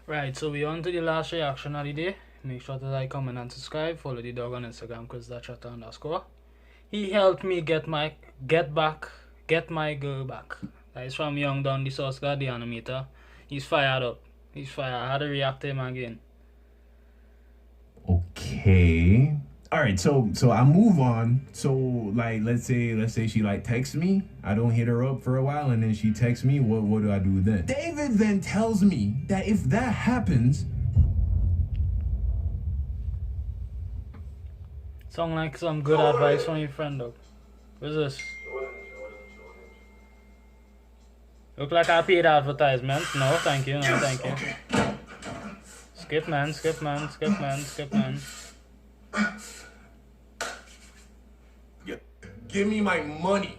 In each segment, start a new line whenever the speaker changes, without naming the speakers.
Right, so we on to the last reaction of the day. Make sure to like, comment, and subscribe. Follow the dog on Instagram, ChrisShotter_. He helped me get my girl back. That is from Young Don the Source God, the animator. He's fired up. He's fired. I had to react to him again.
Okay. All right, so I move on. So like let's say she like texts me. I don't hit her up for a while, and then she texts me. What do I do then? David then tells me that if that happens,
Sound like some good advice from your friend, dog. What's this? Look like I paid advertisement. No, thank you. No, thank you. Skip, man. Skip, man. Skip, man. Skip, man.
give me my money.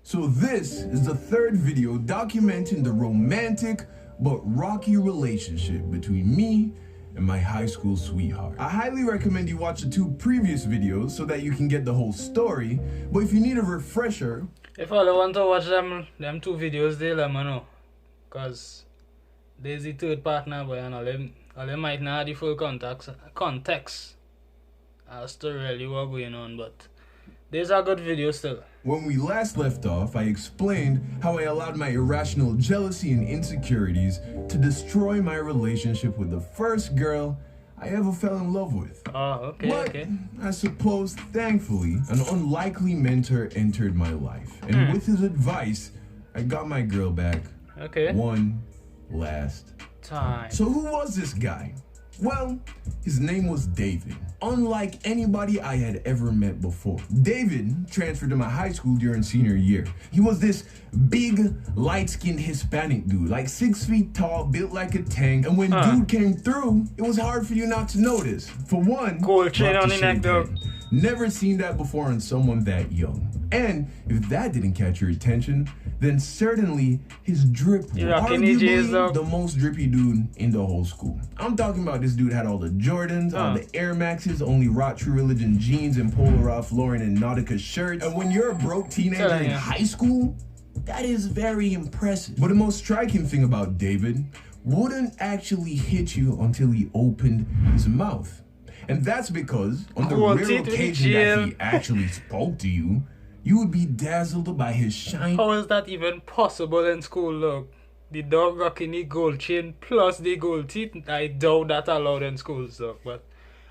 So this is the third video documenting the romantic but rocky relationship between me and my high school sweetheart. I highly recommend you watch the two previous videos so that you can get the whole story, but if you need a refresher...
If all you want to watch them two videos, they let me know. Because there's the third partner, but you know, they might not have the full context as to really what's going on, but these are good videos still.
When we last left off, I explained how I allowed my irrational jealousy and insecurities to destroy my relationship with the first girl I ever fell in love with.
Oh, okay,
but
okay.
I suppose, thankfully, an unlikely mentor entered my life. And with his advice, I got my girl back.
Okay.
One last
time.
So who was this guy? Well, his name was David. Unlike anybody I had ever met before. David transferred to my high school during senior year. He was this big, light-skinned Hispanic dude, like 6 feet tall, built like a tank. And when dude came through, it was hard for you not to notice. For one,
gold chain on the neck, though.
Never seen that before in someone that young. And if that didn't catch your attention, then certainly his drip was arguably the most drippy dude in the whole school. I'm talking about this dude had all the Jordans, all the Air Maxes, only rock True Religion jeans and Polo Ralph Lauren and Nautica shirts. And when you're a broke teenager in high school, that is very impressive. But the most striking thing about David wouldn't actually hit you until he opened his mouth. And that's because on the rare occasion that he actually spoke to you, you would be dazzled by his shine.
How is that even possible in school, look? The dog rocking the gold chain plus the gold teeth. I doubt that allowed in school stuff, but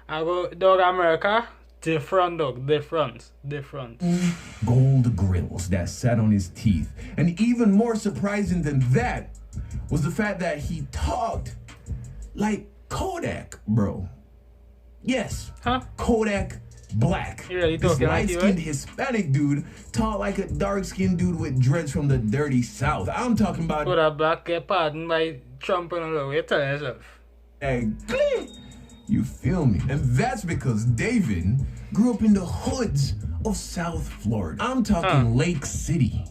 I go dog America, different dog, different.
Gold grills that sat on his teeth. And even more surprising than that was the fact that he talked like Kodak, bro. Yes, Kodak Black. This light-skinned Hispanic dude talk like a dark-skinned dude with dreads from the dirty South. I'm talking about...
Kodak Black get pardoned by Trump and all the way. Tell yourself.
You feel me? And that's because David grew up in the hoods of South Florida. I'm talking Lake City,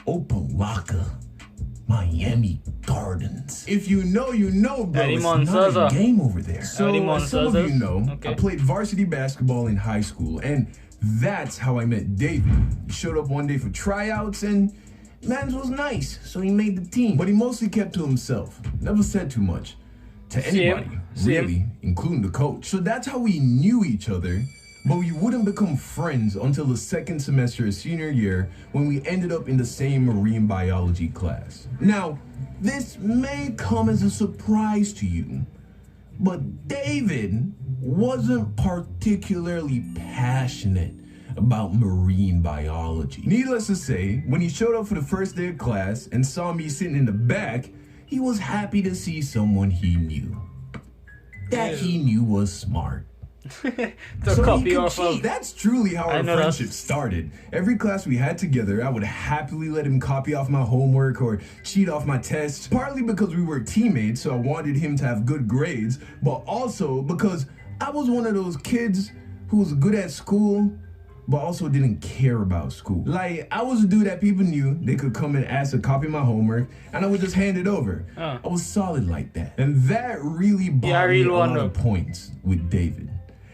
Opelika, Miami Gardens. If you know, you know, bro. It's not a game over there. So, as some of you know, I played varsity basketball in high school, and that's how I met David. He showed up one day for tryouts, and mans was nice, so he made the team. But he mostly kept to himself. Never said too much to anybody, really, including the coach. So that's how we knew each other. But we wouldn't become friends until the second semester of senior year when we ended up in the same marine biology class. Now, this may come as a surprise to you, but David wasn't particularly passionate about marine biology. Needless to say, when he showed up for the first day of class and saw me sitting in the back, he was happy to see someone he knew. That he knew was smart. So copy off of. That's truly how our friendship started. Every class we had together, I would happily let him copy off my homework or cheat off my tests, partly because we were teammates, so I wanted him to have good grades, but also because I was one of those kids who was good at school, but also didn't care about school. Like, I was a dude that people knew they could come and ask to copy my homework, and I would just hand it over. I was solid like that. And that really brought me a lot of points with David.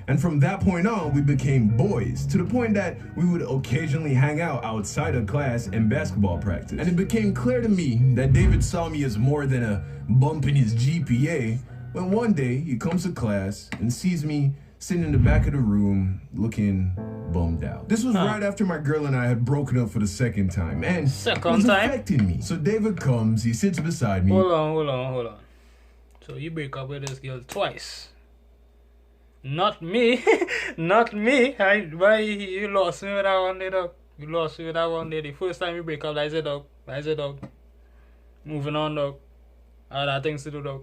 And from that point on, we became boys, to the point that we would occasionally hang out outside of class and basketball practice. And it became clear to me that David saw me as more than a bump in his GPA, when one day he comes to class and sees me sitting in the back of the room looking bummed out. This was right after my girl and I had broken up for the second time, and it was affecting me. So David comes, he sits beside me.
Hold on. So you break up with this girl twice. Not me. Not me. Why you lost me with that one day, dog? You lost me with that one day. The first time you break up, I said, dog. Moving on, dog. I had things to do, dog.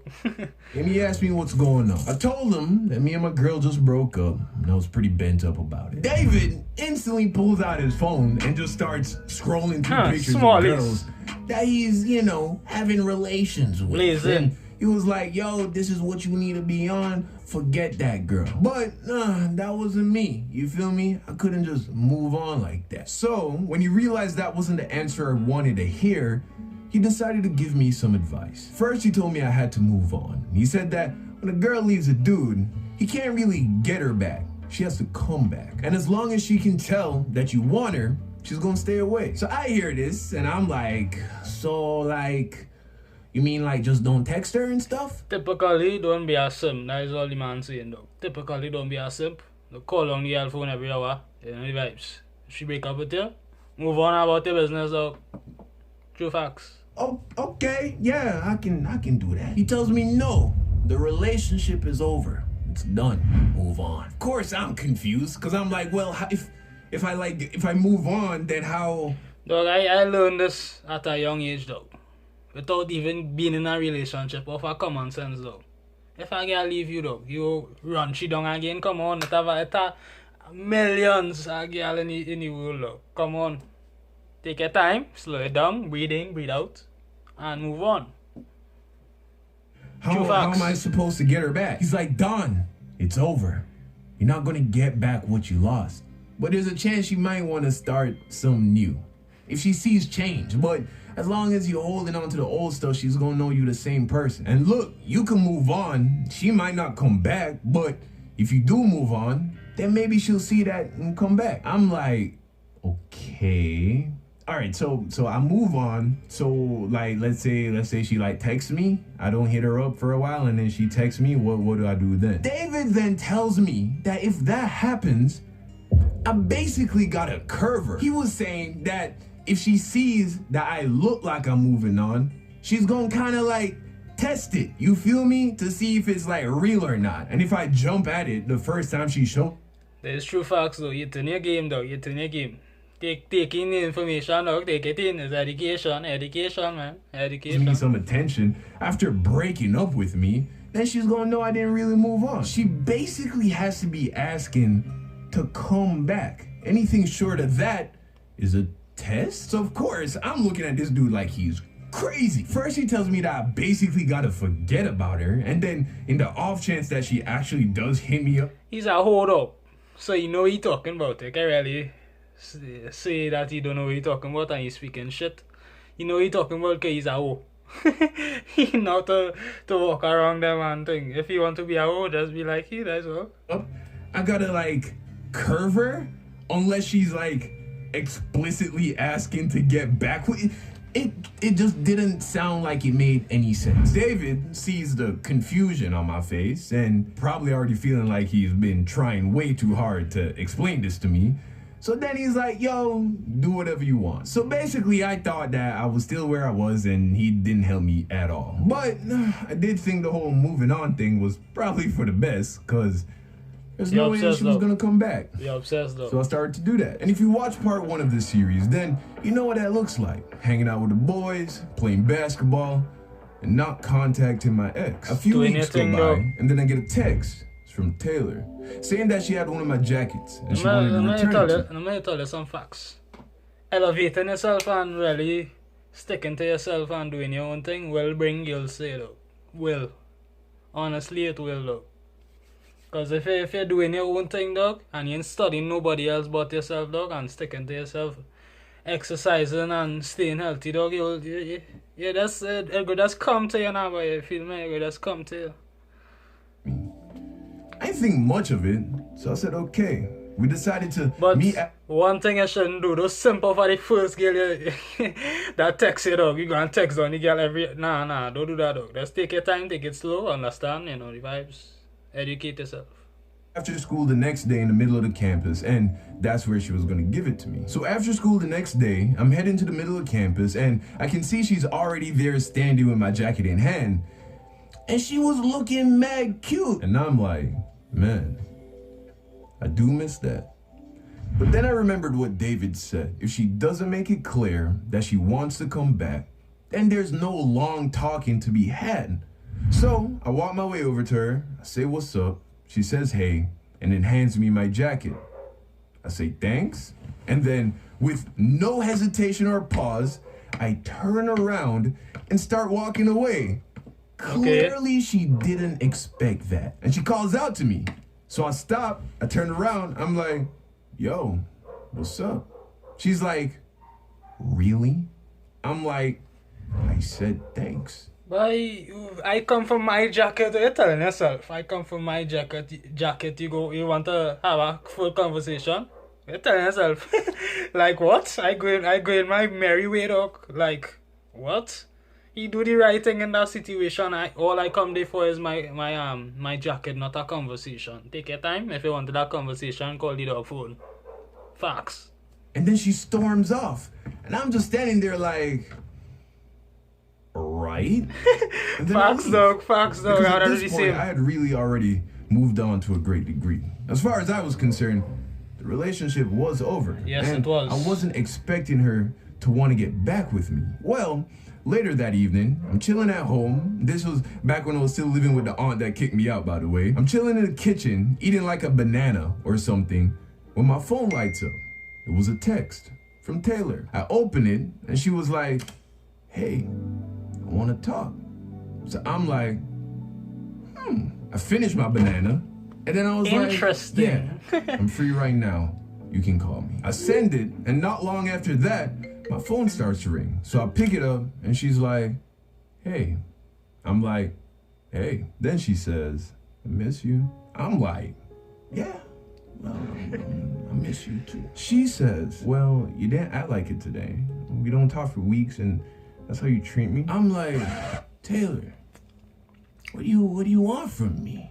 And he asked me what's going on. I told him that me and my girl just broke up, and I was pretty bent up about it. David instantly pulls out his phone and just starts scrolling through pictures of girls that he's, you know, having relations with. And he was like, yo, this is what you need to be on. Forget that girl. But that wasn't me. You feel me? I couldn't just move on like that. So when he realized that wasn't the answer I wanted to hear, he decided to give me some advice. First, he told me I had to move on. He said that when a girl leaves a dude, he can't really get her back. She has to come back. And as long as she can tell that you want her, she's gonna stay away. So I hear this and I'm like, so like, you mean like just don't text her and stuff?
Typically, don't be a simp. That is all the man saying, dog. Typically, don't be a simp. Don't call on the girl phone every hour. You know the vibes. If she break up with you, move on about your business, dog. True facts.
Oh, okay, yeah, I can do that. He tells me no, the relationship is over. It's done. Move on. Of course, I'm confused because I'm like, well, if I move on, then how?
Dog, I learned this at a young age, dog. Without even being in a relationship of a common sense, dog. If a girl leave you, dog, you run she down again. Come on, it have millions of girl in the world, dog. Come on. Take your time, slow it down, breathe in, breathe out, and move on.
How am I supposed to get her back? He's like, Don, it's over. You're not gonna get back what you lost. But there's a chance you might want to start something new. If she sees change, but as long as you're holding on to the old stuff, she's gonna know you the same person. And look, you can move on. She might not come back, but if you do move on, then maybe she'll see that and come back. I'm like, okay. All right, so I move on. So like, let's say she like texts me. I don't hit her up for a while, and then she texts me. What do I do then? David then tells me that if that happens, I basically gotta curve her. He was saying that if she sees that I look like I'm moving on, she's gonna kind of like test it. You feel me? To see if it's like real or not. And if I jump at it the first time she shows.
There's true facts though. You turn your game, dog. You turn your game. Taking the information, dog, take it in. It's education, man. Education.
Me some attention after breaking up with me, then she's gonna know I didn't really move on. She basically has to be asking to come back. Anything short of that is a test. So of course, I'm looking at this dude like he's crazy. First, he tells me that I basically gotta forget about her, and then in the off chance that she actually does hit me up,
he's a hold up. So you know what he's talking about. They can really say that he don't know what he's talking about and he's speaking shit. You know what he's talking about because he's a hoe. He not to walk around them and thing. If you want to be a hoe, just be like he, that's all.
I gotta like curve her unless she's like explicitly asking to get back with it just didn't sound like it made any sense. David sees the confusion on my face and probably already feeling like he's been trying way too hard to explain this to me. So then he's like, yo, do whatever you want. So basically, I thought that I was still where I was and he didn't help me at all. But I did think the whole moving on thing was probably for the best, because there's no way she was gonna come back.
You're obsessed though.
So I started to do that. And if you watch part 1 of this series, then you know what that looks like. Hanging out with the boys, playing basketball, and not contacting my ex. A few weeks go by, and then I get a text from Taylor saying that she had one of my jackets and she wanted to return it.
I'm gonna tell you some facts. Elevating yourself and really sticking to yourself and doing your own thing will bring girls to you, though. Will. Honestly, it will, though. Because if you're doing your own thing, dog, and you ain't studying nobody else but yourself, dog, and sticking to yourself, exercising and staying healthy, dog, it will just come to you now, boy. You feel me? It will just come to you.
I didn't think much of it So I said, okay. We decided to
But
meet.
one thing I shouldn't do, those simple for the first girl that text you, dog. You gonna text on the girl every. Nah, don't do that, dog. Just take your time, take it slow, understand, you know, the vibes. Educate yourself.
After school the next day in the middle of the campus, and that's where she was gonna give it to me. So after school the next day, I'm heading to the middle of campus, and I can see she's already there standing with my jacket in hand. And she was looking mad cute. And I'm like, man, I do miss that. But then I remembered what David said. If she doesn't make it clear that she wants to come back, then there's no long talking to be had. So I walk my way over to her, I say what's up, she says hey, and then hands me my jacket. I say thanks, and then with no hesitation or pause, I turn around and start walking away.
Okay.
Clearly she didn't expect that. And she calls out to me. So I stop, I turn around, I'm like, yo, what's up? She's like, really? I'm like, I said thanks.
Boy, I come from my jacket, you're telling yourself. I come from my jacket, you want to have a full conversation? You're telling yourself. Like what? I go in my merry way, dog. Like, what? He do the right thing in that situation. All I come there for is my jacket, not a conversation. Take your time. If you want that conversation, call the dog phone. Facts.
And then she storms off. And I'm just standing there like, right? And then
Facts, dog.
Because at this point, I had really already moved on to a great degree. As far as I was concerned, the relationship was over.
Yes,
and
it was.
I wasn't expecting her to want to get back with me. Well, later that evening, I'm chilling at home. This was back when I was still living with the aunt that kicked me out, by the way. I'm chilling in the kitchen, eating like a banana or something, when my phone lights up. It was a text from Taylor. I open it, and she was like, hey, I want to talk. So I'm like, I finished my banana, and then I was like, yeah, I'm free right now. You can call me. I send it, and not long after that, my phone starts to ring. So I pick it up, and she's like, hey. I'm like, hey. Then she says, I miss you. I'm like, yeah, well, I miss you too. She says, well, you didn't act like it today. We don't talk for weeks, and that's how you treat me. I'm like, Taylor, what do you want from me?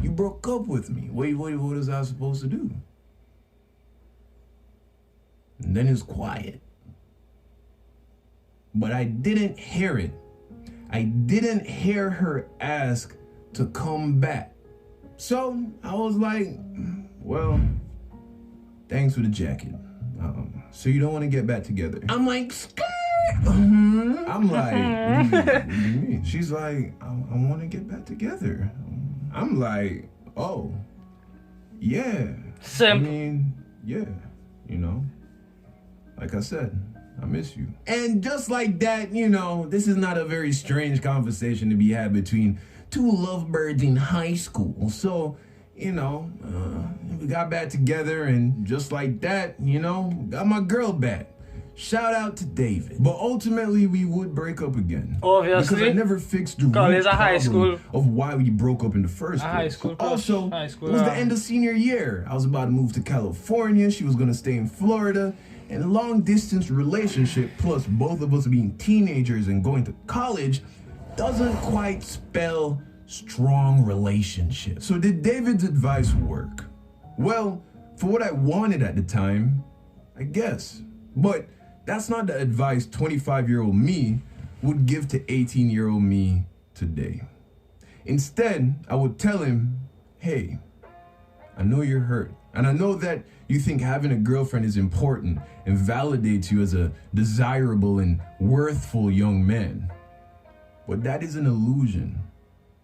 You broke up with me. What was I supposed to do? And then it's quiet. But I didn't hear it. I didn't hear her ask to come back. So I was like, well, thanks for the jacket. So you don't want to get back together? I'm like, I'm like, what do you mean? She's like, I want to get back together. I'm like, oh, yeah.
Simple.
I mean, yeah, you know, like I said, I miss you. And just like that, you know, this is not a very strange conversation to be had between two lovebirds in high school. So, you know, we got back together, and just like that, you know, got my girl back. Shout out to David. But ultimately, we would break up again.
Obviously.
Because I never fixed the root problem of why we broke up in the first place.
High school
Also, it was the end of senior year. I was about to move to California. She was going to stay in Florida. And a long-distance relationship, plus both of us being teenagers and going to college, doesn't quite spell strong relationship. So did David's advice work? Well, for what I wanted at the time, I guess. But that's not the advice 25-year-old me would give to 18-year-old me today. Instead, I would tell him, hey, I know you're hurt. And I know that you think having a girlfriend is important and validates you as a desirable and worthful young man. But that is an illusion.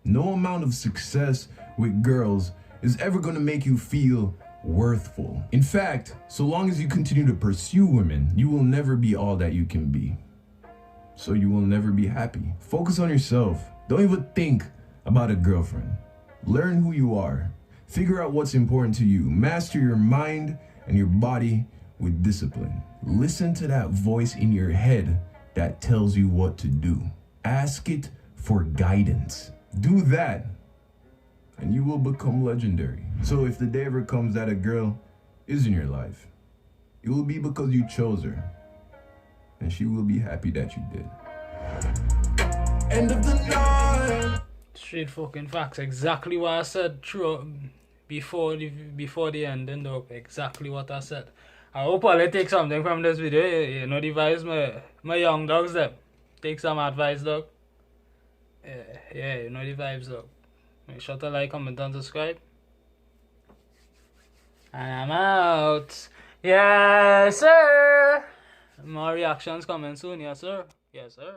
No amount of success with girls is ever going to make you feel worthful. In fact, so long as you continue to pursue women, you will never be all that you can be. So you will never be happy. Focus on yourself. Don't even think about a girlfriend. Learn who you are. Figure out what's important to you. Master your mind and your body with discipline. Listen to that voice in your head that tells you what to do. Ask it for guidance. Do that, and you will become legendary. So if the day ever comes that a girl is in your life, it will be because you chose her, and she will be happy that you did. End of the night.
Straight fucking facts. Exactly what I said before the ending, though. Exactly what I said. I hope I'll take something from this video. You know the vibes, my young dogs them. Take some advice, dog. Yeah, you know the vibes, dog. Make sure to like, comment, and subscribe. And I'm out. Yes, sir. More reactions coming soon, yes, sir. Yes, sir.